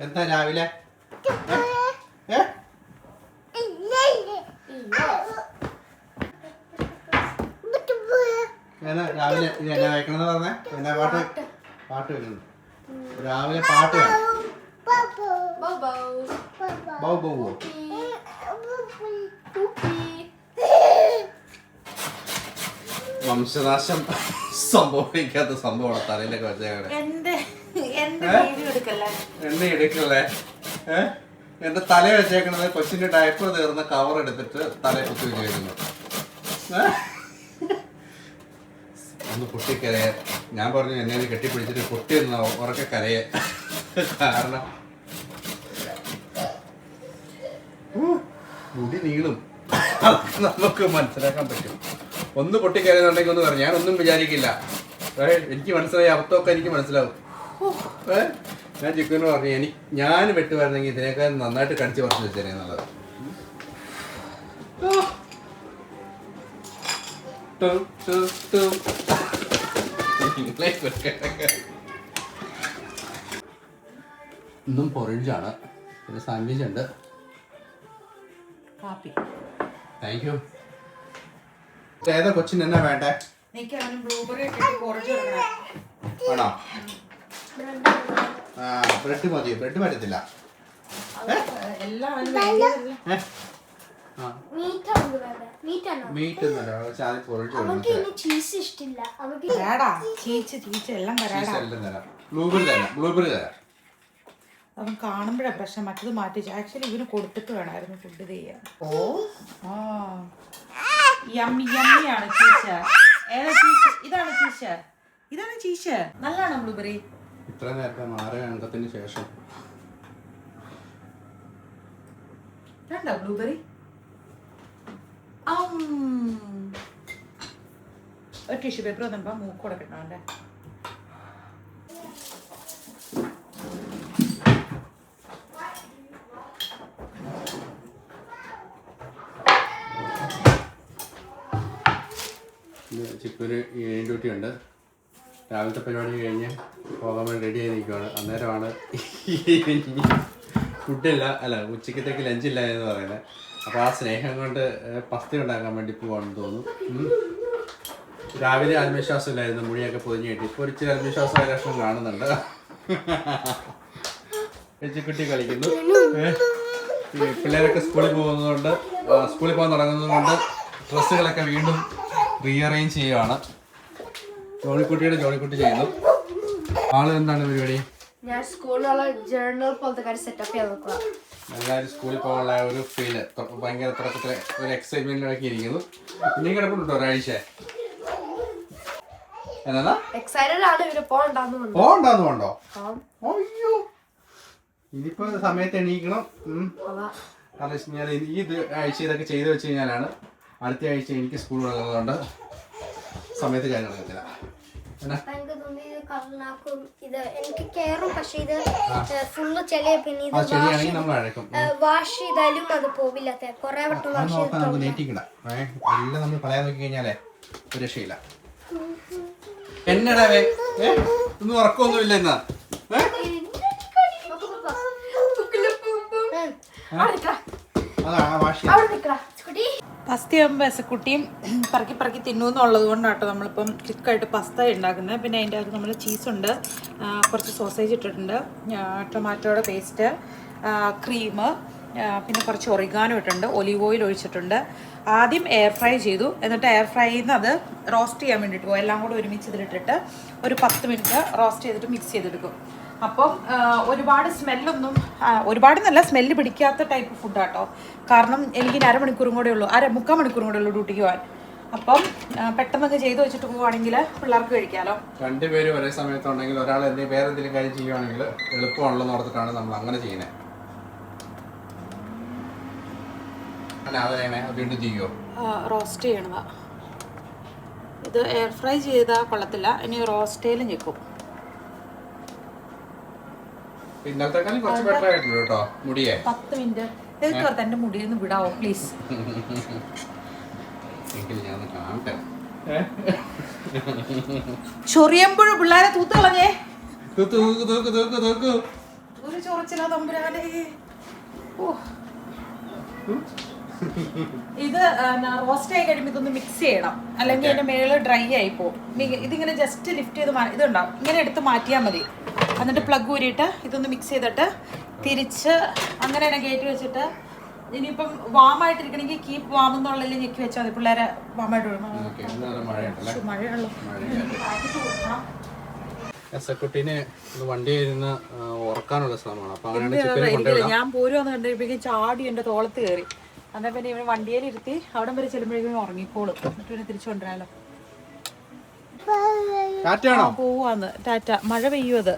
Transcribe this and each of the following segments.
എന്താ രാവിലെ രാവിലെ എന്നാ വയ്ക്കണമെന്ന് പറഞ്ഞേ? എന്നാ പാട്ട് വെക്കുന്നു രാവിലെ? പാട്ട് വംശനാശം സംഭവിക്കാത്ത സംഭവമാണ് തലയിലൊക്കെ വെച്ചേക്കണേ. എണ്ണ എടുക്കല്ലേ? എന്റെ തല വെച്ചേക്കണത് കൊച്ചിന്റെ ഡയപ്പർ തീർന്ന കവർ എടുത്തിട്ട് തല കുത്തി വെച്ചേക്കുന്നു. ഒന്ന് പൊട്ടിക്കരയ. ഞാൻ പറഞ്ഞു എന്നെ കെട്ടിപ്പിടിച്ചിട്ട് പൊട്ടിയെന്ന് ഉറക്കെ കരയെ. കാരണം മുടി നീളും, നമുക്ക് മനസ്സിലാക്കാൻ പറ്റും. ഒന്ന് പൊട്ടിക്കരയുന്നുണ്ടെങ്കിൽ ഒന്ന് പറഞ്ഞു. ഞാനൊന്നും വിചാരിക്കില്ല. എനിക്ക് മനസ്സിലായി, അബദ്ധമൊക്കെ എനിക്ക് മനസ്സിലാവും. ഞാൻ ചിക്കന് പറഞ്ഞു ഞാൻ വെട്ടുവായിരുന്നെങ്കിൽ ഇതിനേക്കാൾ നന്നായിട്ട് കടിച്ച് പറിച്ച് വെച്ചേനെ എന്നുള്ളത്. ഇന്നും പൊറിഞ്ചാണ്, പിന്നെ സാൻഡ്വിച്ച് ഉണ്ട്. Thank you. ഏതാ കൊച്ചിന് എന്നാ വേണ്ടേ? ആണോ? ബ്രെഡ് മതി. ബ്രെഡ് പറ്റത്തില്ല. മീറ്റ് ബ്ലൂബെറി തരാം. അവൻ കാണുമ്പോഴാ പ്രശ്നം. മറ്റത് മാറ്റി. ആക്ച്വലി ഇവന് കൊടുത്തിട്ട് വേണമായിരുന്നു ഫുഡ് ചെയ്യാൻ. യമ്മിയാണ് ചീച്ച. ഏതാ ചീച്ച? ഇതാണ് ചീച്ച. ഇതാണ് ചീച്ച. നല്ലതാണോ ബ്ലൂബെറി? ഇത്ര നേരത്തെ 6 അംഗത്തിന് ശേഷം കണ്ടോ ബ്ലൂബെറി? ഒരു ടിഷ്യൂ പേപ്പർ തന്നപ്പോ മൂക്കൂടെ കിട്ടണം അവൻ്റെ. ചിക്കൊരു ഡ്യൂട്ടി ഉണ്ട്. രാവിലത്തെ പരിപാടി കഴിഞ്ഞ് പോകാൻ വേണ്ടി റെഡി ആയി നിൽക്കുകയാണ്. അന്നേരമാണ് ഫുഡില്ല, അല്ല ഉച്ചക്കത്തേക്ക് ലഞ്ചില്ല എന്ന് പറയുന്നത്. അപ്പോൾ ആ സ്നേഹം കൊണ്ട് പസ്തി ഉണ്ടാക്കാൻ വേണ്ടി പോകാണെന്ന് തോന്നുന്നു. രാവിലെ ആത്മവിശ്വാസം ഇല്ലായിരുന്നു, മുടിയൊക്കെ പൊതിഞ്ഞ് കിട്ടി. ഇപ്പോൾ ഇച്ചിരി ആത്മവിശ്വാസമായ ലക്ഷണം കാണുന്നുണ്ട്. എച്ചിക്കുട്ടി കളിക്കുന്നു. പിള്ളേരൊക്കെ സ്കൂളിൽ പോകുന്നതുകൊണ്ട്, സ്കൂളിൽ പോകാൻ തുടങ്ങുന്നതുകൊണ്ട് ഡ്രസ്സുകളൊക്കെ വീണ്ടും റീഅറേഞ്ച് ചെയ്യുകയാണ്. ജോണിക്കുട്ടി ചെയ്യുന്നു. ആള് എന്താണ് പരിപാടി? ഞാൻ സ്കൂളിലുള്ള ജേർണൽ പോലത്തെ കാര്യം സെറ്റപ്പ് ചെയ്യാൻ നോക്കുക. എല്ലാവരും സ്കൂളിൽ പോകാനുള്ള ഒരു ഫീല്, ഭയങ്കര തുടക്കത്തിലെ ഒരു എക്സൈറ്റ്മെന്റിലൊക്കെ ഇരിക്കുന്നു. നീ കിടപ്പുണ്ടോ ഒരാഴ്ച? എന്നാ എക്സൈറ്റഡ് ആണ്. ഇവര് പോകണ്ടോ? അയ്യോ, ഇനിയിപ്പോ സമയത്ത് എണീക്കണം. കാരണം ഞാൻ ഈ ആഴ്ച ഇതൊക്കെ ചെയ്ത് വെച്ച് കഴിഞ്ഞാലാണ് അടുത്ത ആഴ്ച എനിക്ക് സ്കൂൾ ഉള്ളതുകൊണ്ട് സമയത്ത് കാര്യം നടക്കത്തില്ല. വാഷ് ചെയ്താലും അത് പോവില്ല. എല്ലാം നമ്മൾ കളയാൻ നോക്കി കഴിഞ്ഞാലേ ഒരു രക്ഷയില്ല. എന്നടാ ഒന്നും ഉറക്കമൊന്നുമില്ല എന്നാ? പസ്ത ആകുമ്പോൾ എസക്കുട്ടിയും പറക്കി തിന്നുമെന്നുള്ളത് കൊണ്ടാട്ടോ നമ്മളിപ്പം ക്വിക്കായിട്ട് പസ്ത ഉണ്ടാക്കുന്നത്. പിന്നെ അതിൻ്റെ അകത്ത് നമ്മൾ ചീസുണ്ട്, കുറച്ച് സോസേജ് ഇട്ടിട്ടുണ്ട്, ടൊമാറ്റോയുടെ പേസ്റ്റ്, ക്രീം, പിന്നെ കുറച്ച് ഒറിഗാനോ ഇട്ടിട്ടുണ്ട്, ഒലീവ് ഓയിൽ ഒഴിച്ചിട്ടുണ്ട്. ആദ്യം എയർ ഫ്രൈ ചെയ്തു, എന്നിട്ട് എയർ ഫ്രൈയിൽ നിന്ന് അത് റോസ്റ്റ് ചെയ്യാൻ വേണ്ടിയിട്ട് പോകും. എല്ലാം കൂടെ ഒരുമിച്ച് ഇതിലിട്ടിട്ട് ഒരു 10 മിനിറ്റ് റോസ്റ്റ് ചെയ്തിട്ട് മിക്സ് ചെയ്തെടുക്കും. അപ്പം ഒരുപാട് സ്മെല്ലൊന്നും, ഒരുപാടെന്നല്ല, സ്മെല്ല് പിടിക്കാത്ത ടൈപ്പ് ഫുഡാട്ടോ. കാരണം എനിക്ക് 1/2 മണിക്കൂറും കൂടെ ഉള്ളൂ, 3/4 മണിക്കൂറും കൂടെ ഉള്ളൂ ഡ്യൂട്ടിക്ക് പോകാൻ. അപ്പം പെട്ടെന്നൊക്കെ ചെയ്ത് വെച്ചിട്ട് പോവുകയാണെങ്കിൽ പിള്ളേർക്ക് കഴിക്കാമല്ലോ. രണ്ടുപേരും ഒരേ സമയത്തുണ്ടെങ്കിൽ ഒരാൾ വേറെ എന്തെങ്കിലും കാര്യം ചെയ്യുവാണെങ്കിൽ എളുപ്പമാണല്ലോ എന്ന് ഓർത്തിട്ടാണ് നമ്മൾ അങ്ങനെ ചെയ്യുന്നത്. വീണ്ടും ചെയ്യോ? റോസ്റ്റ് ചെയ്യണതാ ഇത്. എയർ ഫ്രൈ ചെയ്താൽ കൊള്ളത്തില്ല, ഇനി റോസ്റ്റേലും ചെക്കും. ഇന്നലത്തേക്കാളും കുറച്ച് ബെറ്റർ ആയിട്ടുണ്ട് കേട്ടോ. മുടിയെ 10 മിനിറ്റ് എടുത്ത് എന്റെ മുടിയൊന്ന് വിടാവോ പ്ലീസ്? ചൊറിയുമ്പോഴും പിള്ളേരെ തൂത്ത് കളഞ്ഞേ. എന്തൊരു ചൊറച്ചിലാ തമ്പുരാനെ. ഓ ഇത് റോസ്റ്റ് ആയി കഴിയുമ്പോൾ ഇതൊന്ന് മിക്സ് ചെയ്യണം, അല്ലെങ്കിൽ അതിന്റെ മേള് ഡ്രൈ ആയി പോകും. ഇതിങ്ങനെ ജസ്റ്റ് ലിഫ്റ്റ് ചെയ്ത് ഇതുണ്ടാവും, ഇങ്ങനെ എടുത്ത് മാറ്റിയാൽ മതി. എന്നിട്ട് പ്ലഗ് ഊരിയിട്ട് ഇതൊന്ന് മിക്സ് ചെയ്തിട്ട് തിരിച്ച് അങ്ങനെ തന്നെ കയറ്റി വെച്ചിട്ട് ഇനിയിപ്പം വാമായിട്ടിരിക്കണമെങ്കിൽ കീപ്പ് വാം എന്നുള്ളതിൽ ഞെക്കി വെച്ചാൽ മതി. പിള്ളേരെ വാമായിട്ട് മഴയുള്ളൂ. കുട്ടീനെ വണ്ടി ഇരുന്ന് ഉറക്കാനുള്ള ശ്രമമാണ്. അപ്പൊ അങ്ങനെയാണ് ഞാൻ പോരുവാന്ന് കണ്ടപ്പോഴേക്കും ചാടി എന്റെ തോളത്ത് കയറി. എന്നാൽ പിന്നെ ഇവന് വണ്ടിയിലിരുത്തി അവിടം വരെ ചെല്ലുമ്പോഴേക്കും ഉറങ്ങിക്കോളും. എന്നിട്ട് പിന്നെ തിരിച്ചു കൊണ്ടുവരാലോ. പോവാന്ന്. ടാറ്റ. മഴ പെയ്യും അത്.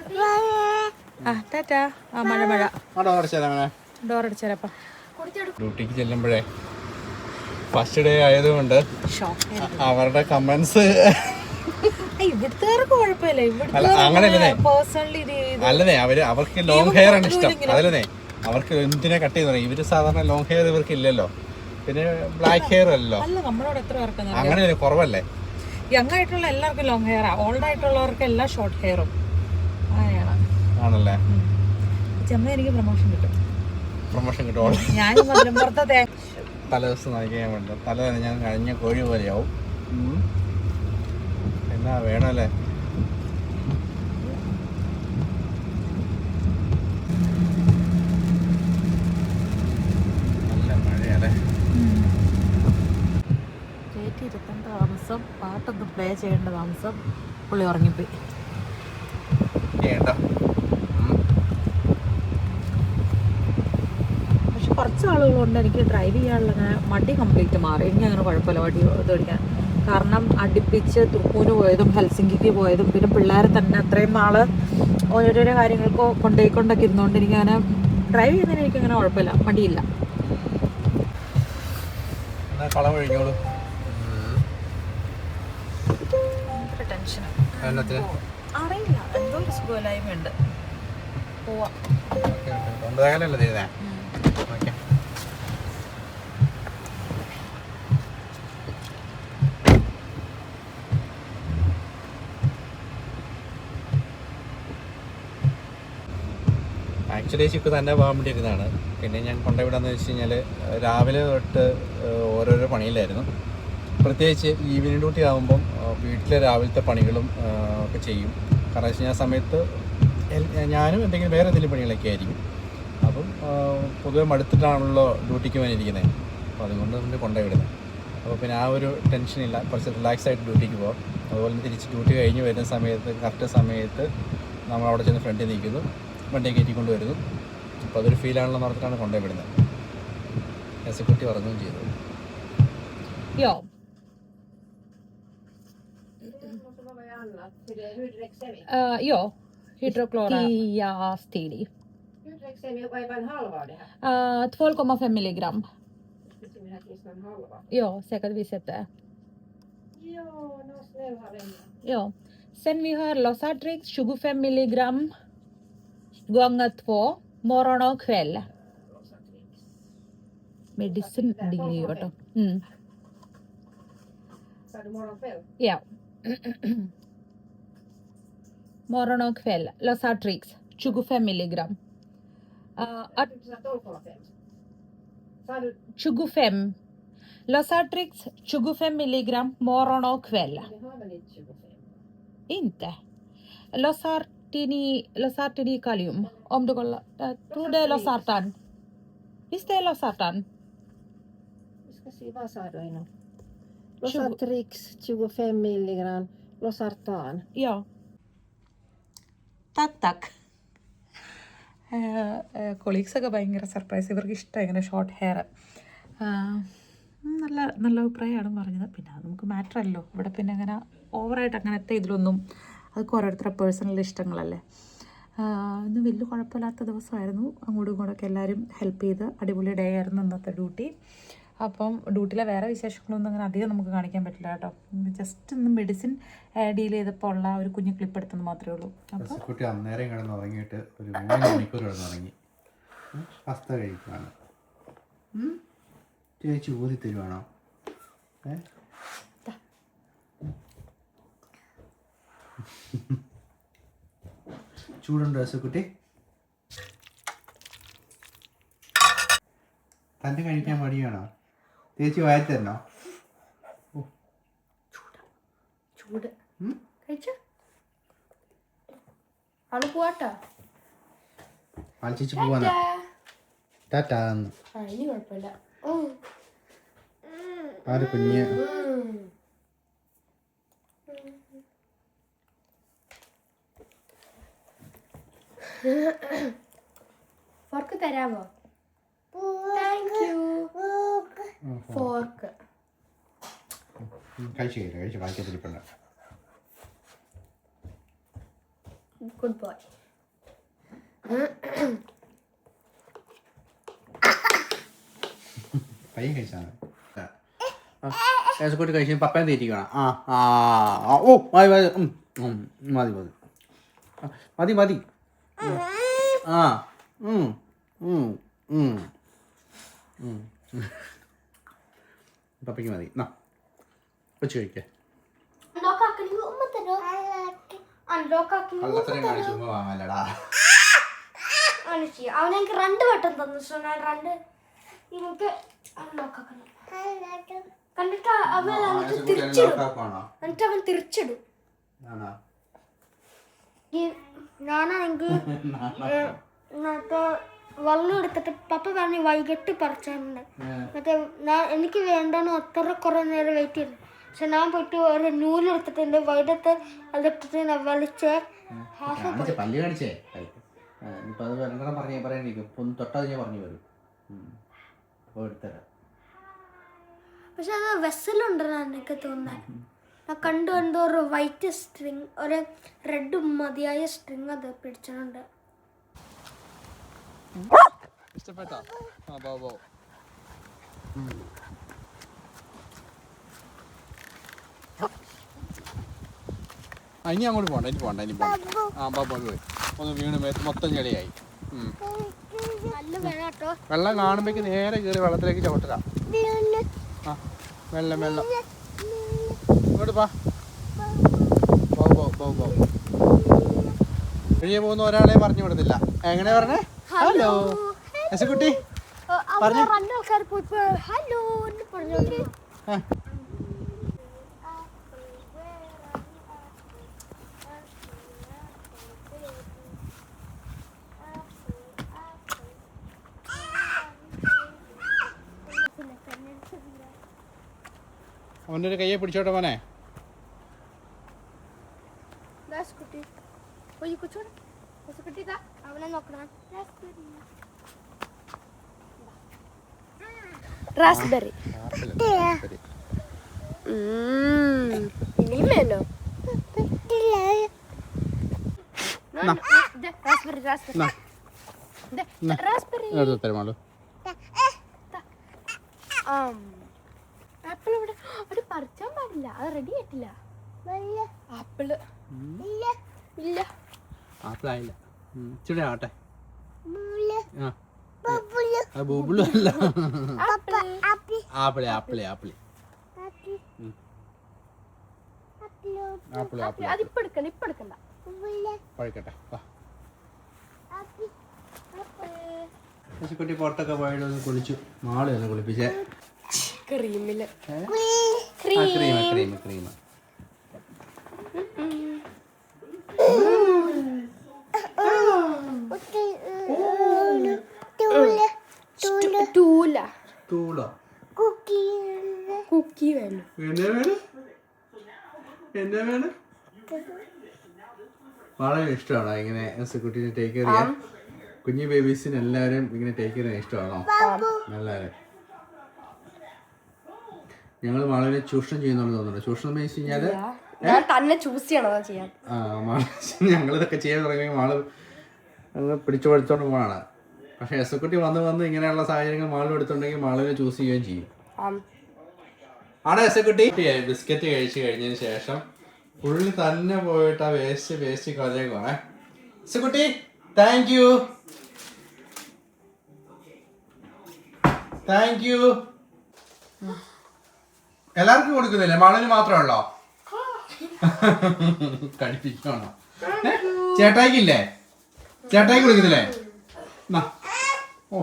ആ ടാറ്റ. ആ മഴ ഡോറടിച്ചാലപ്പാ. ഡ്യൂട്ടിക്ക് ചെല്ലുമ്പോഴേ ഫസ്റ്റ് ഡേ ആയതുകൊണ്ട് അവരുടെ കമന്റ്സ് ഇവിടുത്തേർക്ക് കുഴപ്പമില്ല. അല്ലതേ അവർക്ക് ലോങ് ഹെയർ ആണ് ഇഷ്ടം. അതല്ലേ അവർക്ക് എന്തിനാ കട്ട് ചെയ്ത് ഇവര് സാധാരണ ലോങ് ഹെയർ ഇവർക്ക് ഇല്ലല്ലോ. പിന്നെ ബ്ലാക്ക് ഹെയർ അല്ലല്ലോ. നമ്മളോട് എത്ര പേർക്ക് അങ്ങനെ കുറവല്ലേ? യങ് ആയിട്ടുള്ള എല്ലാവർക്കും ലോങ് ഹെയറാ. ഓൾഡ് ആയിട്ടുള്ളവർക്ക് എല്ലാം ഷോർട്ട് ഹെയറും ആണല്ലേ. ചെമ്മ എനിക്ക് പ്രൊമോഷൻ കിട്ടും. ഞാൻ തല ദിവസം നയിക്കാൻ വേണ്ട. തല ഞാൻ കഴിഞ്ഞ കോഴി പോലെയാവും. എന്നാ വേണല്ലേ. നല്ല മഴയല്ലേ. ഇരുത്തേണ്ട താമസം, പാട്ടൊന്ന് പ്ലേ ചെയ്യേണ്ട താമസം. പുള്ളി ഉറങ്ങിപ്പോയി. പക്ഷെ കുറച്ച് ആളുകളുണ്ട് എനിക്ക് ഡ്രൈവ് ചെയ്യാനുള്ള മടി കംപ്ലീറ്റ് മാറി. എനിക്ക് അങ്ങനെ കുഴപ്പമില്ല വണ്ടി ഇത് ഓടിക്കാൻ. കാരണം അടുപ്പിച്ച് തൃപ്പൂര് പോയതും ഹെൽസിങ്കിക്ക് പോയതും പിന്നെ പിള്ളേരെ തന്നെ അത്രയും നാള് ഓരോരോ കാര്യങ്ങൾക്ക് കൊണ്ടുപോയിക്കൊണ്ടൊക്കെ ഇരുന്നുകൊണ്ട് എനിക്കങ്ങനെ ഡ്രൈവ് ചെയ്യുന്നതിന് എനിക്കങ്ങനെ കുഴപ്പമില്ല, മടിയില്ല. അറിയില്ല, എന്തോ ഒരു സുഖമില്ലായ്മയുണ്ട്. പോവാ. ആക്ച്വലി ചിക്കു തന്നെ പോകാൻ വേണ്ടി ഇരുന്നതാണ്. പിന്നെ ഞാൻ കൊണ്ടുവിടാന്ന് വെച്ച് കഴിഞ്ഞാൽ രാവിലെ തൊട്ട് ഓരോരോ പണിയിലായിരുന്നു. പ്രത്യേകിച്ച് ഈവനിങ് ഡ്യൂട്ടി ആകുമ്പം വീട്ടിലെ രാവിലത്തെ പണികളും ഒക്കെ ചെയ്യും. കാരണം വെച്ച് കഴിഞ്ഞാൽ സമയത്ത് ഞാനും എന്തെങ്കിലും വേറെ എന്തെങ്കിലും പണികളൊക്കെ ആയിരിക്കും. അപ്പം പൊതുവെ മടുത്തിട്ടാണല്ലോ ഡ്യൂട്ടിക്ക് വേണ്ടിയിരിക്കുന്നത്. അപ്പോൾ അതുകൊണ്ട് നമ്മൾ കൊണ്ടുവിടുന്നത്. അപ്പോൾ പിന്നെ ആ ഒരു ടെൻഷനില്ല, കുറച്ച് റിലാക്സ് ആയിട്ട് ഡ്യൂട്ടിക്ക് പോകാം. അതുപോലെ തന്നെ തിരിച്ച് ഡ്യൂട്ടി കഴിഞ്ഞ് വരുന്ന സമയത്ത് കറക്റ്റ് സമയത്ത് നമ്മൾ അവിടെ ചെന്ന് ഫ്രണ്ടിൽ നിൽക്കുന്നു, വണ്ടി കയറ്റിക്കൊണ്ട് വരുന്നു. അപ്പോൾ അതൊരു ഫീലാണല്ലോ എന്ന് പറഞ്ഞിട്ടാണ് കൊണ്ടുവിടുന്നത്. എക്സിക്യൂട്ടി പറഞ്ഞും ചെയ്തു. Joo, hydroklorastidi. 2,5 milligram. Joo, säkert vi sätter. Ja. Sen vi har Losartrix 25 milligram gånger 2 morgon och kväll. Medicin deal കേട്ടോ. Ja. Morgon och kväll. Losartrix 25 milligram. 25. Losartrix 25 milligram morgon och kväll. Inte. Losartini kalium. Om du kollar. Jag tror det är Losartan. Visst är Losartan? Vi ska se, vad sa du innan? Losartrix 25 milligram. Losartan. Ja. Tack. കൊളീഗ്സൊക്കെ ഭയങ്കര surprise. ഇവർക്ക് ഇഷ്ടമായി ഇങ്ങനെ short hair. നല്ല അഭിപ്രായമാണ് പറഞ്ഞത്. പിന്നെ അത് നമുക്ക് മാറ്റർ അല്ലല്ലോ ഇവിടെ. പിന്നെ അങ്ങനെ ഓവറായിട്ട് അങ്ങനത്തെ ഇതിലൊന്നും, അതൊക്കെ ഓരോരുത്തരുടെ പേഴ്സണൽ ഇഷ്ടങ്ങളല്ലേ. ഇന്ന് വലിയ കുഴപ്പമില്ലാത്ത ദിവസമായിരുന്നു. അങ്ങോട്ടും ഇങ്ങോട്ടൊക്കെ എല്ലാവരും ഹെൽപ്പ് ചെയ്ത് അടിപൊളി ഡേ ആയിരുന്നു ഇന്നത്തെ ഡ്യൂട്ടി. അപ്പം ഡ്യൂട്ടിയിലെ വേറെ വിശേഷങ്ങളൊന്നും അങ്ങനെ അധികം നമുക്ക് കാണിക്കാൻ പറ്റില്ല കേട്ടോ. ജസ്റ്റ് ഇന്ന് മെഡിസിൻ ഡീൽ ചെയ്തപ്പോൾ ഉള്ള ഒരു കുഞ്ഞു ക്ലിപ്പ് എടുത്തെന്ന് മാത്രമേ ഉള്ളൂ. അപ്പോൾ കുട്ടി അന്നേരം കിടന്ന് ഉറങ്ങിയിട്ട് ഒരു 3 മണിക്കൂർ കിടന്നുറങ്ങി. പസ്ത കഴിക്കുവാണ്. ചേച്ചി ഊതി തരുവാണോ? ചൂടുണ്ടോ കുട്ടി? തന്നെ കഴിക്കാൻ മടിയാണോ? ചേച്ചി വായി തരണോ? ചൂട് കഴിച്ചോ? ആള് പോവാട്ടോ. ചേച്ചി പോവാന്ന് ടാറ്റാ. ഇനി കുഴപ്പമില്ല. ആര് കുഞ്ഞ് ഫോർക്ക് തരാമോ? Thank you. ഫോർക്ക് കഴിച്ചു ബാക്കി തിരിപ്പുണ്ട്. Good boy. പയ്യെ കഴിച്ചാൽ മതി. കഴിച്ച് പപ്പയും തീറ്റിക്കണം. ഓ മതി മതി മതി മതി മതി മതി. ആ പപ്പയ്ക്ക് മതി. എന്നാ കൊച്ചു കഴിക്കേ. വാങ്ങാലടാ. അവനെനിക്ക് 2 വട്ടം തന്നു. സോ ഞാൻ 2 എനിക്ക് അൺലോക്ക് ആക്കണം. കണ്ടിട്ട് അവൻ തിരിച്ചിടും. ഞാനാണെങ്കിൽ മറ്റേ വെള്ളം എടുത്തിട്ട് പപ്പ പറഞ്ഞ് വൈകിട്ട് പറിച്ചിട്ടുണ്ട്. മറ്റേ എനിക്ക് വേണ്ടാന്ന് അത്ര കുറെ നേരം വെയിറ്റ് ചെയ്തു. പക്ഷെ ഞാൻ പോയിട്ട് ഒരു നൂലെടുത്തിട്ടുണ്ട്. വൈകിട്ട് അതിട്ടിട്ട് ഞാൻ വലിച്ച് പല്ല് കാണിച്ചേ. ഇപ്പൊ അത് വെള്ളം പറയണ്ടിരിക്കും. ഒന്ന് തൊട്ടത് ഞാൻ പറഞ്ഞു വരും. പക്ഷെ അത് വെസലുണ്ടെന്നാണ് എനിക്ക് തോന്നുന്നത്. ഞാൻ കണ്ടു ഒരു വൈറ്റ് സ്ട്രിങ്, ഒരു റെഡ് മതിയായ സ്ട്രിങ് അത് പിടിച്ചിട്ടുണ്ട്. ഇഷ്ടപ്പെട്ടോ? ഇനി അങ്ങോട്ട് പോണ്ട. ഇനി പോണ്ട. പോയി ഒന്ന് വീണ് മൊത്തം ചെളിയായി. വെള്ളം കാണുമ്പോഴേക്ക് നേരെ കയറി വെള്ളത്തിലേക്ക് ചവിട്ടരാ. വെള്ളം ഇങ്ങോട്ട് വഴിയെ പോകുന്ന ഒരാളെ പറഞ്ഞു വിടത്തില്ല. എങ്ങനെ പറഞ്ഞേ? ഹലോ കുട്ടി പറഞ്ഞു. അവൻ്റെ ഒരു കയ്യെ പിടിച്ചോട്ടെ മോനെ. അവനെ നോക്കണം. റാസ്ബെറി ഇനിമേലോ തരുമാളൂ. ആപ്പിൾ ഇവിടെ അത് പറിച്ചാൻ പാടില്ല. അത് റെഡി ആയിട്ടില്ല. ആപ്പിള് ഇല്ല. ആപ്പിൾ ആയില്ല. ഇച്ചിരി ആവട്ടെ. ബുബിളു അല്ല. Apple apple apple apple apple അതിപ്പോ എടുക്കണ്ട. ഇപ്പൊ എടുക്കണ്ട. പഴുക്കട്ടെ. കുട്ടി പുറത്തൊക്കെ പോയിട്ട് ഒന്ന് കുളിച്ചു. മാളെ ഒന്ന് കുളിപ്പിച്ചേ. ക്രീമില് ക്രീം കുക്കി വേണം. എന്നെ വേണം. വളരെ ഇഷ്ടമാണോ ഇങ്ങനെ കുട്ടീനെ ടേക്ക് കെയർ ചെയ്യാൻ? കുഞ്ഞു ബേബീസിന് എല്ലാവരും ഇങ്ങനെ ടേക്ക് കെയർ ചെയ്യാൻ ഇഷ്ടമാണോ? എല്ലാവരും. ഞങ്ങൾ വളരെ ചൂഷണം ചെയ്യുന്നുണ്ട് തോന്നുന്നുണ്ട്. ചൂഷണം എന്ന് വെച്ച് കഴിഞ്ഞാല് ഞാൻ തന്നെ ചൂസ് ചെയ്യണോ ചെയ്യാൻ. ഞങ്ങളിതൊക്കെ ചെയ്യാൻ തുടങ്ങി മാള് പിടിച്ചു പഠിച്ചോണ്ട് പോകാണ്. പക്ഷെ എസക്കുട്ടി വന്ന് ഇങ്ങനെയുള്ള സാഹചര്യങ്ങൾ മാളും എടുത്തുണ്ടെങ്കിൽ മാളിനെ ചൂസ് ചെയ്യുകയും ചെയ്യും. ആണോ എസക്കുട്ടി? ബിസ്ക്കറ്റ് കഴിച്ച് കഴിഞ്ഞതിന് ശേഷം പുള്ളി തന്നെ പോയിട്ട് ആ വേസ്റ്റ് കളഞ്ഞേക്കുവാണേ. Esakkutty thank you. എല്ലാവർക്കും കൊടുക്കുന്നില്ലേ? മാളിന് മാത്രമല്ലോ? കടിപ്പിക്കണോ? ചേട്ടായിക്കില്ലേ? ചേട്ടായി കൊടുക്കുന്നില്ലേ? ഓ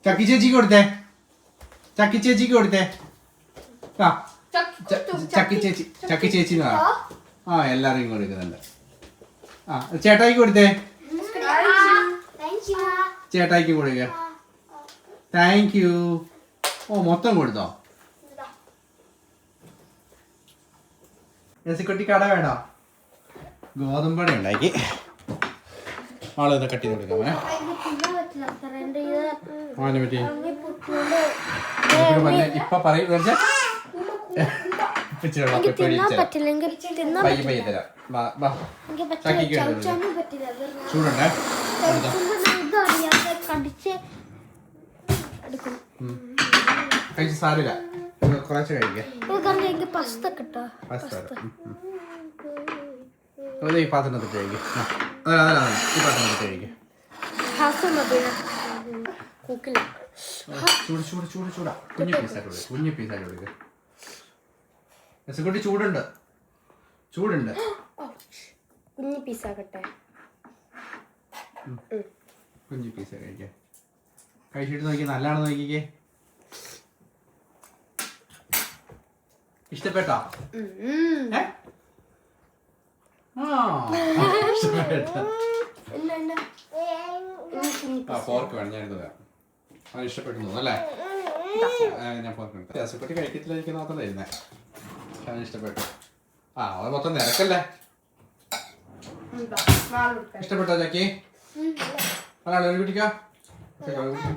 ചക്കി ചേച്ചിക്ക് കൊടുത്തേ. ചക്കി ചേച്ചിക്ക് കൊടുത്തേ. ആ ചക്കി ചേച്ചി, ചക്കി ചേച്ചി എന്ന് പറ. ആ എല്ലാവർക്കും കൊടുക്കുന്നുണ്ട്. ആ ചേട്ടായിക്ക് കൊടുത്തേ. ചേട്ടായിക്ക് കൊടുക്ക. Thank you. ഓ മൊത്തം കൊടുത്തോ? എസിക്കുട്ടി കട വേണോ? ഗോതമ്പട ഉണ്ടാക്കി ആളെന്താ കട്ട് ചെയ്ത് കൊടുക്കാമേ. അവനെ പറ്റി ഇപ്പൊ പറയും. പയ്യെ പയ്യെ തരാം. ചൂടുണ്ടേ? കഴിച്ച് സാരില്ല, കുറച്ച് കഴിക്കാം. ഈ പാത്രത്തിനകത്ത് കഴിക്കും. ഈ പാത്രത്തിനകത്ത് കഴിക്കും. ചൂട് ചൂട് ചൂട് ചൂടാ. കുഞ്ഞു പീസായിട്ട് കൊടുക്കുക, കുഞ്ഞു പീസായിട്ട് കൊടുക്കുക. എസക്കുട്ടി ചൂടുണ്ട്, ചൂടുണ്ട്. കുഞ്ഞു പീസാകട്ടെ. കുഞ്ഞു പീസ കഴിക്കാം. കഴിച്ചിട്ട് നോക്കി, നല്ലതാണെന്ന് നോക്കിക്കേ. ഇഷ്ടപ്പെട്ടോ? ഫോർക്ക് വേണം, ഞാൻ എടുത്തത്. അവൻ ഇഷ്ടപ്പെട്ടു തോന്നല്ലേ? ഞാൻ ഫോർക്ക് എസക്കുട്ടി കഴിക്കത്തിലേക്ക് മാത്രമല്ല ഇരുന്നേ. അവൻ ഇഷ്ടപ്പെട്ടു. ആ അത് മൊത്തം നിരക്കല്ലേ. ഇഷ്ടപ്പെട്ടോ ചക്കി? അല്ലാതെ കുട്ടിക്കാ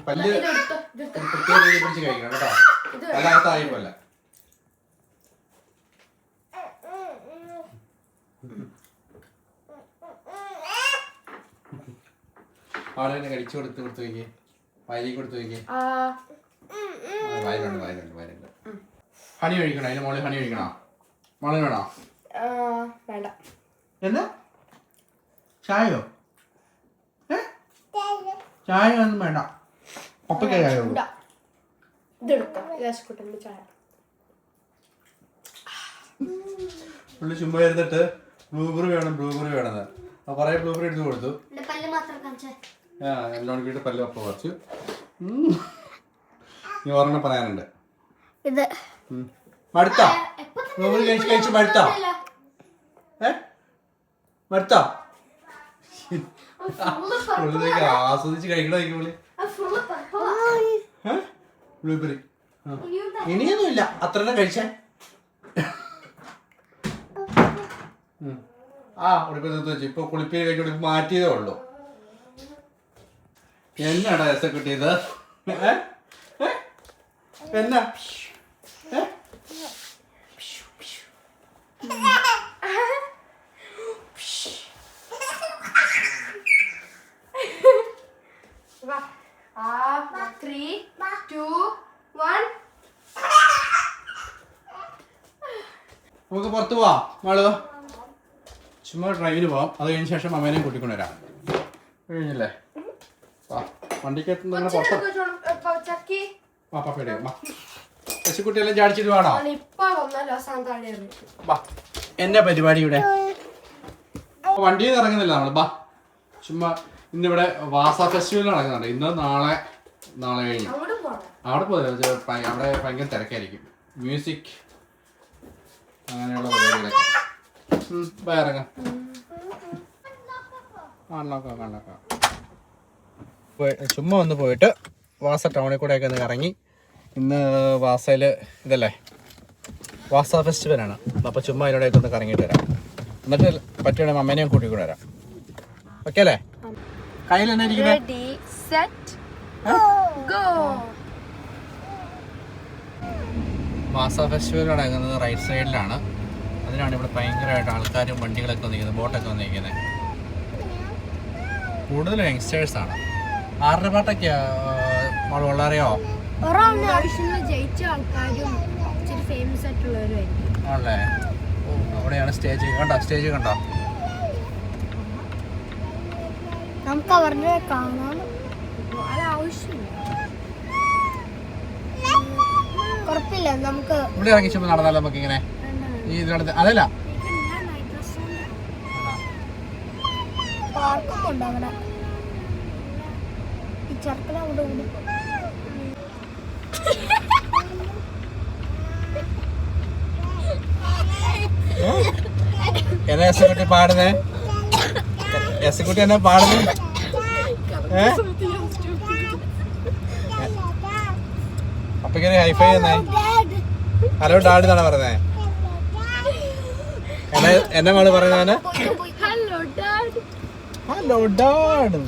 പല്ല് പ്രത്യേക രീതിയിൽ പിടിച്ച് കഴിക്കണം കേട്ടോ. അല്ലാത്തായി പോലെ. അവിടെ തന്നെ കടിച്ചു കൊടുത്ത് നോക്കി, വയലിൽ കൊടുത്ത് നോക്കി. വയലുണ്ട് വയലുണ്ട് വയലുണ്ട്. ഹണി കഴിക്കണോ? അതിന് മോളിൽ ഹണി കഴിക്കണോ? മോളിൽ വേണോ? വേണ്ട. എന്താ ചായയോ? ചായ ഒന്നും വേണ്ട. പപ്പയ്ക്ക് ചായ ഉള്ളൂ. പുള്ളി ചുമ്മാ ഇരുന്നിട്ട് ബ്ലൂബെറി വേണം ബ്ലൂബെറി വേണമെന്ന്. അപ്പൊ കുറെ ബ്ലൂബെറി എടുത്ത് കൊടുത്തു. എല്ലാം വീട്ടിൽ പല്ല് ഒപ്പം കുറച്ച്. നീ ഒരെണ്ണം പറയാനുണ്ട്. മടുത്താ? ബ്ലൂബെറി കഴിച്ച് കഴിച്ച് മടുത്താ? മടുത്താ? ആസ്വദിച്ച് കഴിക്കണോ? ബ്ലൂബെറി ഇനിയൊന്നുമില്ല, അത്ര കഴിച്ചേ. ഉടുപ്പ് ഇപ്പൊ കുളിപ്പിൽ കഴിച്ചു മാറ്റിയതേ ഉള്ളൂ. എന്നാടാ എസ കിട്ടിയത്? എന്നാ നമുക്ക് പുറത്ത് പോവാം. മാളു ചുമ്മാ ഡ്രൈവിന് പോവാം. അത് കഴിഞ്ഞ ശേഷം അമ്മേനെയും കൂട്ടിക്കൊണ്ടുവരാം. കഴിഞ്ഞല്ലേ? വണ്ടിക്കകത്ത് പാപ്പയുടെ പശുക്കുട്ടിയെല്ലാം ചാടിച്ചിട്ട് വേണോ? എന്നാ പരിപാടി ഇവിടെ? വണ്ടിയിൽ നിന്ന് ഇറങ്ങുന്നില്ല നമ്മള്. ബാ ചുമ്മാ ഇന്നിവിടെ വാസ ഫെസ്റ്റിവൽ നടക്കുന്നുണ്ട്. ഇന്ന് നാളെ കഴിഞ്ഞു അവിടെ പോയത്. അവിടെ ഭയങ്കര തിരക്കായിരിക്കും. മ്യൂസിക് അങ്ങനെയുള്ള പരിപാടികളൊക്കെ. ഇറങ്ങാം. ചുമ്മാ ഒന്ന് പോയിട്ട് വാസ ടൗണിൽ കൂടെയൊക്കെ ഒന്ന് ഇറങ്ങി. ഇന്ന് വാസയിൽ ഇതല്ലേ വാസ ഫെസ്റ്റിവലാണ്. അപ്പോൾ ചുമ്മാ ഇതിലൂടെയൊക്കെ ഒന്ന് കറങ്ങിയിട്ട് വരാം. എന്നിട്ട് പറ്റുകയാണെങ്കിൽ അമ്മേനെയും കൂട്ടിക്കൂടെ വരാം. ഓക്കെ അല്ലേ? കയ്യിൽ തന്നെ ഇരിക്കുന്നത്. വാസ ഫെസ്റ്റിവൽ നടക്കുന്നത് റൈറ്റ് സൈഡിലാണ്. അതിനാണ് ഇവിടെ ഭയങ്കരമായിട്ട് ആൾക്കാരും വണ്ടികളൊക്കെ വന്നിരിക്കുന്നത്, ബോട്ടൊക്കെ വന്നിരിക്കുന്നത്. കൂടുതലും യങ്സ്റ്റേഴ്സാണ്. ആരുടെ പാട്ടൊക്കെയാ നമ്മൾ വളരെയോ ജയിച്ച ആൾക്കാരും ഫേമസ് ആയിട്ടുള്ളവരും ആണല്ലേ? അവിടെയാണ് സ്റ്റേജ്. കണ്ടോ സ്റ്റേജ് കണ്ടോ? നമുക്ക് അവരുടെ കാണാൻ ആവശ്യമില്ല. കുഴപ്പമില്ല, നമുക്ക് ഇവിടെ ഇറങ്ങി ചുമ്മാ നടന്നാലും നമുക്ക് ഇങ്ങനെ ഈ ഇതിനടുത്ത് അതല്ല പാർക്കൊക്കെ ഉണ്ട് അവിടെ. ഈ ചെറുക്കനെ അവിടെ എന്നാ എസ്കുട്ടി പാടുന്നേ? എസ്കുട്ടി എന്നാ പാടുന്നേ? അപ്പഴേക്കും ഹൈഫൈ എന്നാ ഹലോ ഡാഡ് എന്നാണ് പറഞ്ഞേ. എന്നെ മോള് പറയുന്നതാണ് hello dad.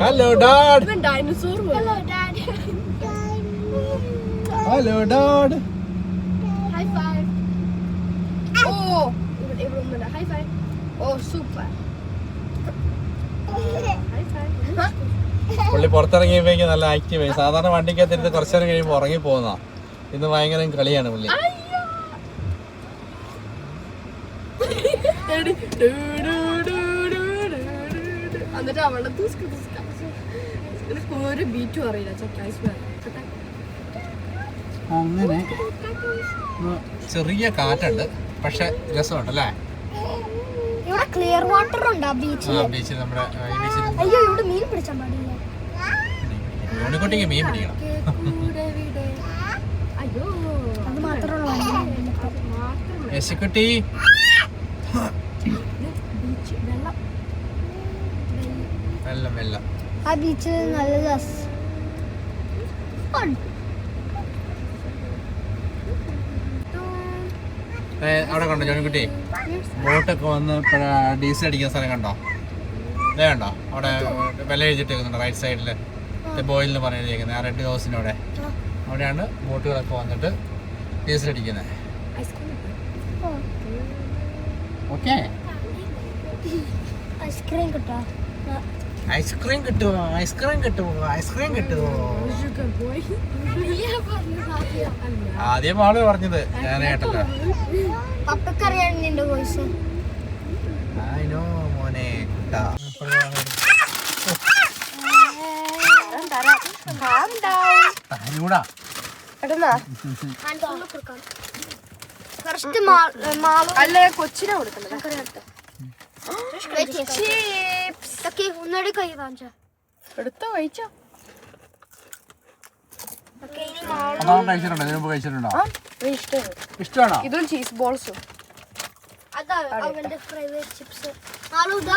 Hello dad. Hello dad. High five. Oh, high five. Oh, super. High five. പുള്ളി പുറത്തിറങ്ങിയപ്പോഴേക്കും നല്ല ആക്റ്റീവായി. സാധാരണ വണ്ടിക്കകത്തിരുന്ന് കുറച്ചു നേരം കഴിയുമ്പോൾ ഉറങ്ങി പോകുന്ന. ഇന്ന് ഭയങ്കര കളിയാണ് പുള്ളി. എന്നിട്ട് അവളെ ഒരു ബീറ്റും അറിയില്ല. അങ്ങനെ ചെറിയ കാറ്റുണ്ട്, പക്ഷെ രസമുണ്ട് അല്ലേ? ഇവിടെ ക്ലിയർ വാട്ടർ ഉണ്ട് ബീച്ചിൽ. ബീച്ചിൽ നമ്മുടെ ബീച്ചിൽ അയ്യോ ഇവിടെ മീൻ പിടിച്ചാൽ പാടില്ല. യൂണിക്കോട്ടിക്ക് മീൻ പിടിക്കണം. അയ്യോ അത് മാത്രമേ യെശുക്കുട്ടി വെള്ളം വെള്ളം. ആ ബീച്ച് നല്ല രസം. അവിടെ കണ്ടോ ജോണിക്കുട്ടി? ബോട്ടൊക്കെ വന്ന് ഡീസൽ അടിക്കുന്ന സ്ഥലം കണ്ടോ? ഇതേ കണ്ടോ? അവിടെ വില എഴുതിയിട്ടേക്കുന്നുണ്ട് റൈറ്റ് സൈഡിൽ. ബോയിൽ എന്ന് പറഞ്ഞിരിക്കുന്നത് ആ റെഡ് ഹൗസിൻ്റെ അവിടെ. അവിടെയാണ് ബോട്ടുകളൊക്കെ വന്നിട്ട് ഡീസൽ അടിക്കുന്നത്. ഓക്കെ, ഐസ്ക്രീം കിട്ടോ? ഐസ്ക്രീം കിട്ടുമോ? ഐസ്ക്രീം കിട്ടുമോ? ഐസ്ക്രീം കിട്ടുമോ? ആദ്യം ആള് പറഞ്ഞത് ഞാൻ കേട്ടല്ലോ. പപ്പക്കറിയാണ് നിന്റെ വോയിസ്. മോനെ അല്ലേ കൊച്ചിനെ കൊടുക്കണ്ടേ? ഒന്നടി കൈ കാണിച്ചോ. എടുത്തോ കഴിച്ചോ. കഴിച്ചിട്ടുണ്ടോ? ഇതിനു മുമ്പ് കഴിച്ചിട്ടുണ്ടോ? ഇഷ്ടമാണോ? ഇതും ചീസ് ബോൾസും. അതാ അവന്റെ ഫ്രൈവേറ്റ് ചിപ്സ്. ആളൂതാ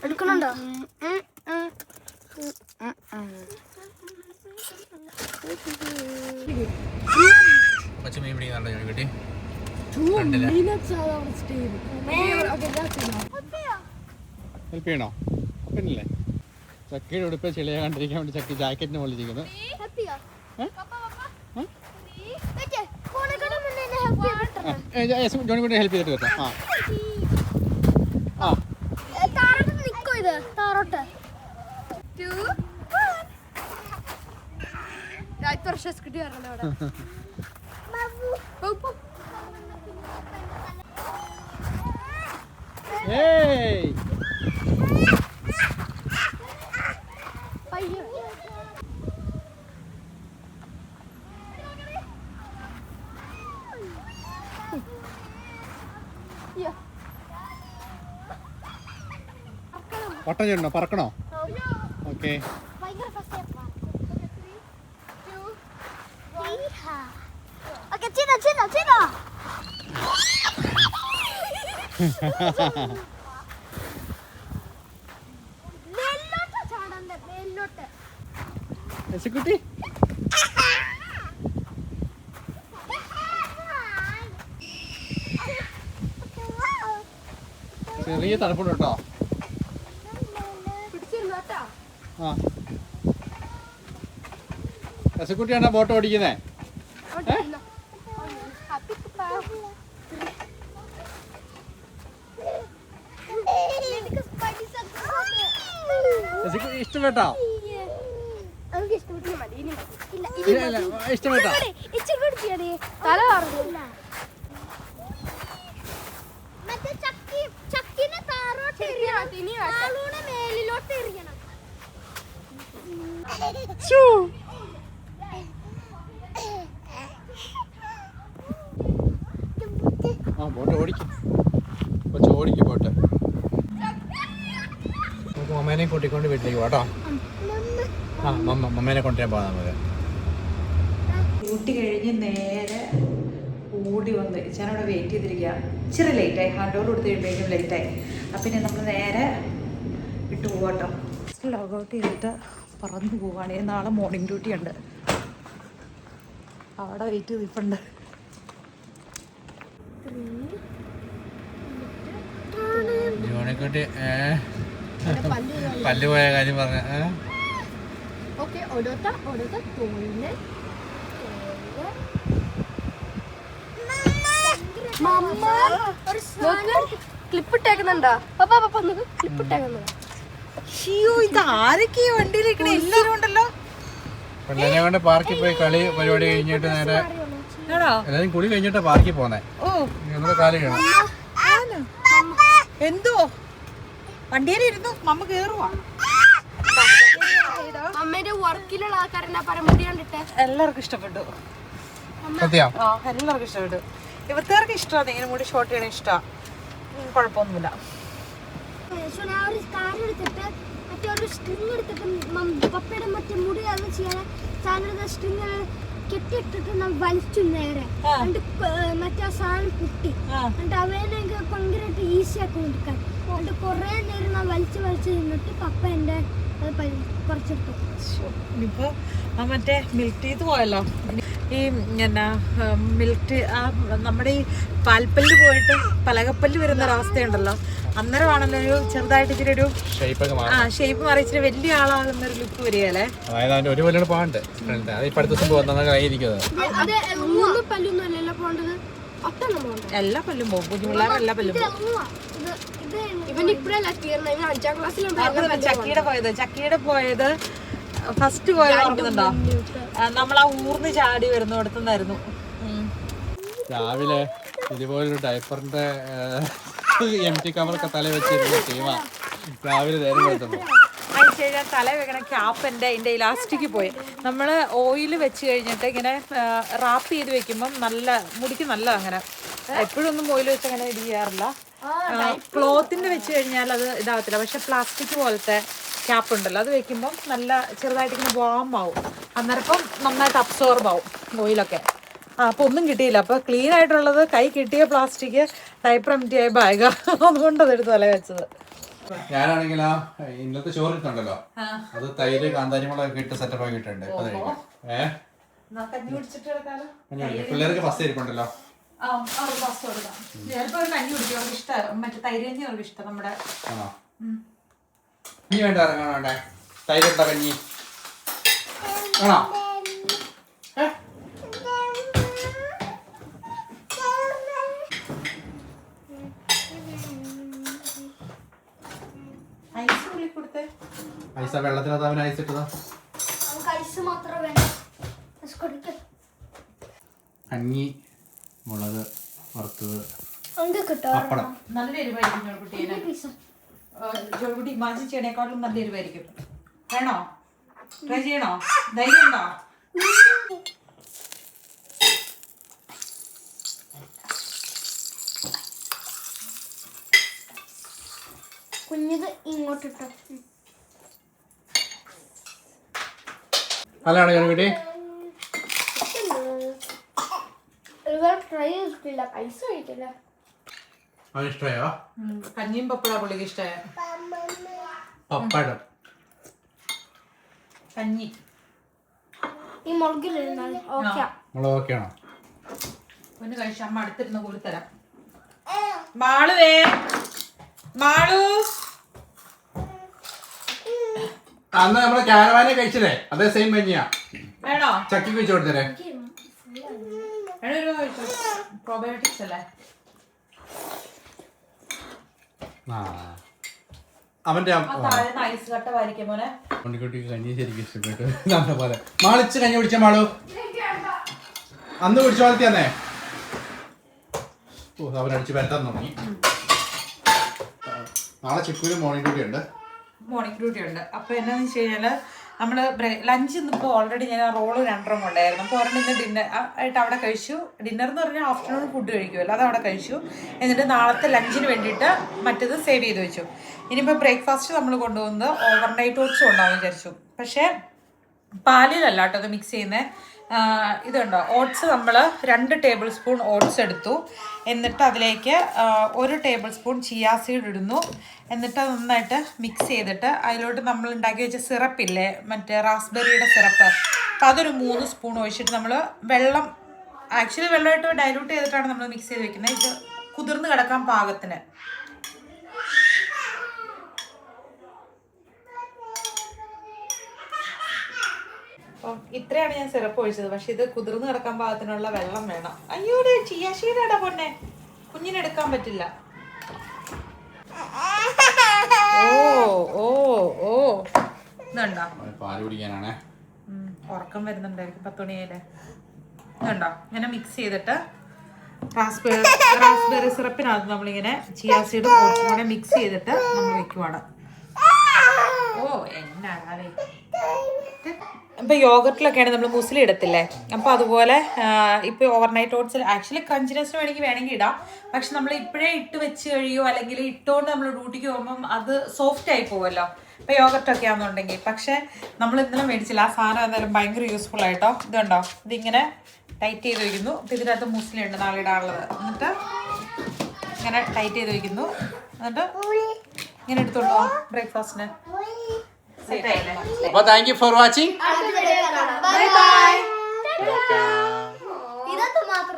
എടുക്കണുണ്ടോ? കൊച്ചു മീൻ പിടിക്കുന്നുണ്ടോ ജോണിക്കുട്ടി? ഹെൽപ്പ് ചെയ്യണോ? പിന്നല്ലേ ചക്കയുടെ ഉടുപ്പ് ചെളിയാ കണ്ടിരിക്കാൻ വേണ്ടി ചക്കി ജാക്കറ്റിന് പൊളിച്ചിരിക്കുന്നത്. ജോണിക്കുട്ടി ഹെൽപ്പ് ചെയ്തിട്ട് കേട്ടോ. നിക്കോ ഇത് താറോട്ട്. ഏയ് വട്ടം ചെയ്യണോ? പറക്കണോ? ഓക്കെ. യെശുക്കുട്ടി ചെറിയ തണുപ്പുണ്ട് കേട്ടോ. ആ യെശുക്കുട്ടിയാണോ ബോട്ട് ഓടിക്കുന്നേ? ഇഷ്ടപ്പെട്ടോ? ഇഷ്ടപ്പെട്ടോ? നമുക്ക് മമ്മേനെ കൂട്ടിക്കൊണ്ട് വീട്ടിലേക്ക് പോകാം കേട്ടോ. മമ്മേനെ കൊണ്ടുവരാൻ പോകാം നമുക്ക്. ഡ്യൂട്ടി കഴിഞ്ഞ് നേരെ ഓടി വന്ന് ഞാനവിടെ വെയിറ്റ് ചെയ്തിരിക്കുക. ഇച്ചിരി ലേറ്റായി, ഹാൻഡ് ഓവർ കൊടുത്ത് കഴിയുമ്പോഴേക്കും ലേറ്റായി. അപ്പം പിന്നെ നമ്മൾ നേരെ ഇട്ട് പോവാട്ടോ. ലോഗൗട്ട് ചെയ്തിട്ട് പറന്ന് പോവുകയാണ്. നാളെ മോർണിംഗ് ഡ്യൂട്ടി ഉണ്ട്. അവിടെ വെയിറ്റ് ചെയ്തിട്ടുണ്ട്. ജോണിക്കുട്ടി പല്ല് പോയ കാര്യം പറഞ്ഞ ഓക്കെ. ഓരോരുത്തർ തോന്നിന് ക്ലിപ്പ് ഇട്ടേക്കുന്നുണ്ടോ? ക്ലിപ്പ് ഇട്ടേക്കുന്നുണ്ടോ? ഇത് ആരൊക്കെ വണ്ടിയിലേക്ക് എല്ലാവരും ഉണ്ടല്ലോ. പിള്ളേരെ കൊണ്ട് പാർക്കിൽ പോയി കളി പരിപാടി കഴിഞ്ഞിട്ട് നേരെ എല്ലാരും കുളി കഴിഞ്ഞിട്ട് പാർക്കിൽ പോന്നെ. കാലം എന്തോ വണ്ടിയിൽ ഇരുന്നു മമ്മ കേറുവാ. അമ്മേന്റെ വർക്കിലുള്ള ആൾക്കാരെന്നാ പരമതി കണ്ടിട്ട് എല്ലാവർക്കും ഇഷ്ടപ്പെട്ടു. സത്യം എല്ലാവർക്കും ഇഷ്ടപ്പെട്ടു. ഇവർക്ക് ഇഷ്ടമാണ് ഇങ്ങനെ മുടി ഷോർട്ട് ചെയ്യണ ഇഷ്ടമാണ്. കുഴപ്പമൊന്നുമില്ല. ഞാൻ ഒരു കാര്യം എടുത്തിട്ട് മറ്റേ ഒരു സ്ട്രിങ് എടുത്തിട്ട് പപ്പയുടെ മറ്റേ മുടി അത് ചെയ്യാൻ സാധനം സ്ട്രിങ് കെട്ടിയിട്ടിട്ട് ഞാൻ വലിച്ചു നേരെ മറ്റേ ആ സാധനം കുട്ടി എന്നിട്ട് അവനെ എനിക്ക് ഭയങ്കരമായിട്ട് ഈസി ആക്കി കൊടുക്കാൻ. എന്നിട്ട് കുറേ നേരം ഞാൻ വലിച്ച് നിന്നിട്ട് പപ്പ എൻ്റെ അത് പറിച്ചെടുത്തു. ഇനിയിപ്പോ മറ്റേ മിൽക്ക് ടീത്ത് പോയല്ലോ. ഈ എന്നാ മിൽക്ക് ആ നമ്മുടെ ഈ പാൽപ്പല്ല് പോയിട്ട് പലകപ്പല്ല് വരുന്ന ഒരവസ്ഥയുണ്ടല്ലോ. അന്നേരമാണല്ലോ ഒരു ചെറുതായിട്ട് ഇച്ചിരി ഒരു ഷേപ്പ് മാറി ഇച്ചിരി വലിയ ആളാകുന്ന ഒരു ലുക്ക് വരികയല്ലേ. അതായത് ഒരു കൊല്ലം പോകണ്ട്. എല്ലാ പല്ലും പോകും. കുഞ്ഞുപിള്ളേർ എല്ലാ പല്ലും പോകും. ചക്കിയുടെ പോയത് ഫസ്റ്റ് പോയത് ഓർക്കുന്നുണ്ടോ? നമ്മളാ ഊർന്ന് ചാടി വരുന്നിടത്തുനിന്നായിരുന്നു. രാവിലെ ഇതുപോലൊരു ഡയപ്പറിന്റെ എംടി കവറൊക്കെ തല വെച്ചിരുന്ന ടീമാ രാവിലെ നേരം കൊടുത്തത്. അയച്ചു കഴിഞ്ഞാൽ തല വെക്കണ ക്യാപ്പ് എൻ്റെ ഇലാസ്റ്റിക് പോയി. നമ്മൾ ഓയിൽ വെച്ച് കഴിഞ്ഞിട്ട് ഇങ്ങനെ റാപ്പ് ചെയ്ത് വെക്കുമ്പം നല്ല മുടിക്ക് നല്ല അങ്ങനെ എപ്പോഴും ഒന്നും ഓയിൽ വെച്ച് അങ്ങനെ ഇത് ചെയ്യാറില്ല. ക്ലോത്തിൻ്റെ വെച്ച് കഴിഞ്ഞാൽ അത് ഇതാകത്തില്ല. പക്ഷെ പ്ലാസ്റ്റിക് പോലത്തെ ക്യാപ്പ് ഉണ്ടല്ലോ അത് വെക്കുമ്പം നല്ല ചെറുതായിട്ട് ഇങ്ങനെ വാം ആവും. അന്നേരം നന്നായിട്ട് അബ്സോർബ് ആവും ഓയിലൊക്കെ. അപ്പോൾ ഒന്നും കിട്ടിയില്ല. അപ്പോൾ ക്ലീൻ ആയിട്ടുള്ളത് കൈ കിട്ടിയ പ്ലാസ്റ്റിക് ഡയപ്പർ എംറ്റി ആയ ബാഗ്. അതുകൊണ്ട് അതെടുത്ത് തല വെച്ചത്. ഞാനാണെങ്കിൽ ഇന്നത്തെ ചോറിട്ടുണ്ടല്ലോ അത് തൈര് കാന്താരിമുളകൊക്കെ ഇട്ട് സെറ്റപ്പ് ആക്കിയിട്ടുണ്ട്. പിള്ളേർക്ക് ഫസ്റ്റ് ഇരിപ്പുണ്ടല്ലോ. കഞ്ഞി വേണ്ട ഇറങ്ങാണോ? വേണ്ടേ തൈരിട്ട കഞ്ഞി ആണോ? ഐസ വെള്ളത്തിനകത്ത് അവൻ ഐസ് ഇട്ടതാ. കഞ്ഞി മുളക് വറുത്തത് പപ്പടം. നല്ല എരിവായിരിക്കും ജോബുട്ടി മാജി ചെയ്യണേക്കാളും നല്ല എരിവായിരിക്കും. വേണോ? ട്രൈ ചെയ്യണോ? ധൈര്യം ഉണ്ടോ? കുഞ്ഞത് ഇങ്ങോട്ടിട്ടോ. നല്ലതാണോ ജോണിക്കുട്ടി? ട്രൈ ചെയ്തിട്ടില്ല. പൈസ കഴിക്കില്ല. അവന് ഇഷ്ടമായോ? കഞ്ഞിയും പപ്പട പുള്ളിക്ക് ഇഷ്ടമായ പപ്പടം കഞ്ഞി. ഈ മുളകിലിരുന്നാൽ ഓക്കെ. മുളക് ഓക്കെയാണോ? ഒന്ന് കഴിച്ച അമ്മ അടുത്തിരുന്ന് കൂടി തരാം. മാളുവേ മാളു അന്ന് നമ്മള് കാരവാനെ കഴിച്ചതേ അതേ സെയിം കഞ്ഞിയാ. വേണോ? ചക്കി വെച്ച് കൊടുത്തേ. പ്രോബയോട്ടിക്സ് അല്ലേ? അവന്റെ ഐസ് കട്ട വാരിക്കും മോനെ. ഉണ്ണിക്കുട്ടിക്ക് കഞ്ഞി ശരിക്കും ഇഷ്ടപ്പെട്ടു. നമ്മളെ പോലെ മാളിച്ച് കഞ്ഞി കുടിച്ച മാളു അന്ന് കുടിച്ചു വളർത്തി തന്നെ. ഓ അവനടിച്ച് പരത്താൻ തുടങ്ങി. നാളെ ചിക്കുവിന് മോർണിംഗ് ഡ്യൂട്ടി ഉണ്ട്. മോർണിംഗ് ഡ്യൂട്ടി ഉണ്ട്. അപ്പോൾ എന്നാന്ന് വെച്ച് കഴിഞ്ഞാൽ നമ്മൾ ലഞ്ച് ഇന്നിപ്പോൾ ഓൾറെഡി ഞാൻ റോള് 2 കൊണ്ടായിരുന്നു. അപ്പോൾ ഒരെണ്ണം ഇന്ന് ഡിന്നർ ആയിട്ട് അവിടെ കഴിച്ചു. ഡിന്നർ എന്ന് പറഞ്ഞാൽ ആഫ്റ്റർനൂൺ ഫുഡ് കഴിക്കുമല്ലോ, അത് അവിടെ കഴിച്ചു. എന്നിട്ട് നാളത്തെ ലഞ്ചിന് വേണ്ടിയിട്ട് മറ്റേത് സേവ് ചെയ്ത് വെച്ചു. ഇനിയിപ്പോൾ ബ്രേക്ക്ഫാസ്റ്റ് നമ്മൾ കൊണ്ടുപോകുന്നത് ഓവർനൈറ്റ് ഓട്സ് കൊണ്ടാകുമെന്ന് വിചാരിച്ചു. പക്ഷേ പാലിലല്ല കേട്ടോ അത് മിക്സ് ചെയ്യുന്നത്. ഇതുണ്ടോ, ഓട്സ് നമ്മൾ 2 ടേബിൾ സ്പൂൺ ഓട്സ് എടുത്തു. എന്നിട്ട് അതിലേക്ക് 1 ടേബിൾ സ്പൂൺ ചിയാ സീഡ് ഇടുന്നു. എന്നിട്ട് അത് നന്നായിട്ട് മിക്സ് ചെയ്തിട്ട് അതിലോട്ട് നമ്മൾ ഉണ്ടാക്കി വെച്ച സിറപ്പില്ലേ, മറ്റേ റാസ്ബെറിയുടെ സിറപ്പ്, അപ്പോൾ അതൊരു 3 സ്പൂൺ ഒഴിച്ചിട്ട് നമ്മൾ വെള്ളം, ആക്ച്വലി വെള്ളമായിട്ട് ഡൈലൂട്ട് ചെയ്തിട്ടാണ് നമ്മൾ മിക്സ് ചെയ്ത് വെക്കുന്നത്. ഇത് കുതിർന്ന് കിടക്കാൻ പാകത്തിന്. അപ്പം ഇത്രയാണ് ഞാൻ സിറപ്പ് ഒഴിച്ചത്. പക്ഷെ ഇത് കുതിർന്ന് കിടക്കാൻ പാകത്തിനുള്ള വെള്ളം വേണം. അയ്യോ ചിയാശീടാ പൊന്നെ, കുഞ്ഞിനെടുക്കാൻ പറ്റില്ല. ഓ ഇതുണ്ടോ, പാല് കുടിക്കാനാണേ. ഉറക്കം വരുന്നുണ്ടായിരിക്കും 10 മണിയായില്ലേ. ഇതുണ്ടോ, ഇങ്ങനെ മിക്സ് ചെയ്തിട്ട് റാസ്ബെറി സിറപ്പിനകത്ത് നമ്മളിങ്ങനെ ചിയാ സീഡും ഓട്സും കൂടെ മിക്സ് ചെയ്തിട്ട് നമ്മൾ വെക്കുവാണ്. ഓ എന്നാണ് ഇപ്പോൾ യോഗട്ടിലൊക്കെയാണ് നമ്മൾ മുസ്ലി ഇടത്തില്ലേ, അപ്പോൾ അതുപോലെ ഇപ്പോൾ ഓവർനൈറ്റ് ഓട്സിൽ ആക്ച്വലി ക്രഞ്ചിനെസ്സിന് വേണമെങ്കിൽ ഇടാം. പക്ഷെ നമ്മൾ ഇപ്പോഴേ ഇട്ട് വെച്ച് കഴിയുമോ അല്ലെങ്കിൽ ഇട്ടുകൊണ്ട് നമ്മൾ ഡ്യൂട്ടിക്ക് പോകുമ്പം അത് സോഫ്റ്റ് ആയി പോകുമല്ലോ, ഇപ്പോൾ യോഗട്ടൊക്കെ ആണെന്നുണ്ടെങ്കിൽ. പക്ഷേ നമ്മൾ ഇന്നലെ മേടിച്ചില്ല. ആ സാധനം എന്തായാലും ഭയങ്കര യൂസ്ഫുൾ ആയിട്ടോ. ഇതുണ്ടോ, ഇതിങ്ങനെ ടൈറ്റ് ചെയ്ത് വയ്ക്കുന്നു. അപ്പോൾ ഇതിനകത്ത് മുസ്ലി ഉണ്ട് നാളെ ഇടാനുള്ളത്. എന്നിട്ട് ഇങ്ങനെ ടൈറ്റ് ചെയ്ത് വയ്ക്കുന്നു. എന്നിട്ട് ഇങ്ങനെ എടുത്തോണ്ട് പോകാം ബ്രേക്ക്ഫാസ്റ്റിന്. അപ്പോൾ thank you for watching. Bye bye. ഇതൊക്കെ മാത്രം.